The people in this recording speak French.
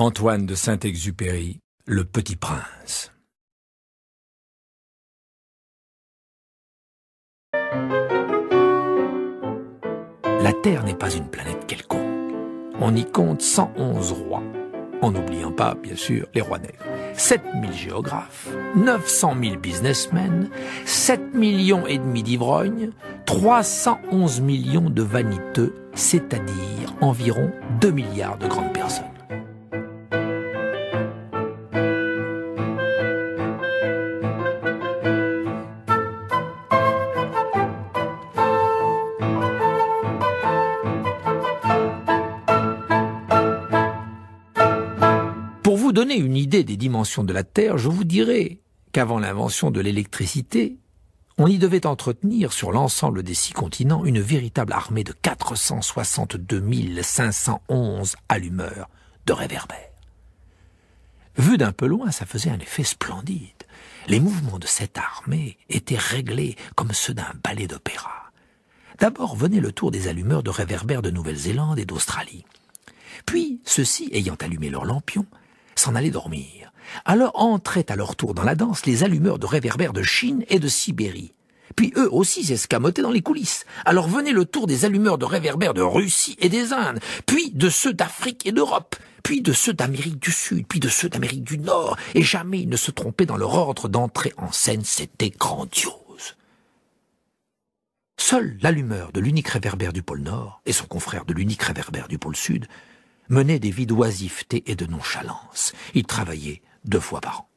Antoine de Saint-Exupéry, Le Petit Prince. La Terre n'est pas une planète quelconque. On y compte 111 rois, en n'oubliant pas, bien sûr, les rois nègres. 7000 géographes, 900 000 businessmen, 7,5 millions d'ivrognes, 311 millions de vaniteux, c'est-à-dire environ 2 milliards de grandes personnes. Pour vous donner une idée des dimensions de la Terre, je vous dirai qu'avant l'invention de l'électricité, on y devait entretenir sur l'ensemble des 6 continents une véritable armée de 462 511 allumeurs de réverbères. Vu d'un peu loin, ça faisait un effet splendide. Les mouvements de cette armée étaient réglés comme ceux d'un ballet d'opéra. D'abord venait le tour des allumeurs de réverbères de Nouvelle-Zélande et d'Australie. Puis, ceux-ci, ayant allumé leurs lampions, s'en allaient dormir. Alors entraient à leur tour dans la danse les allumeurs de réverbères de Chine et de Sibérie. Puis eux aussi s'escamotaient dans les coulisses. Alors venait le tour des allumeurs de réverbères de Russie et des Indes, puis de ceux d'Afrique et d'Europe, puis de ceux d'Amérique du Sud, puis de ceux d'Amérique du Nord, et jamais ils ne se trompaient dans leur ordre d'entrée en scène, c'était grandiose. Seul l'allumeur de l'unique réverbère du pôle Nord et son confrère de l'unique réverbère du pôle Sud menaient des vies d'oisiveté et de nonchalance. Ils travaillaient 2 fois par an.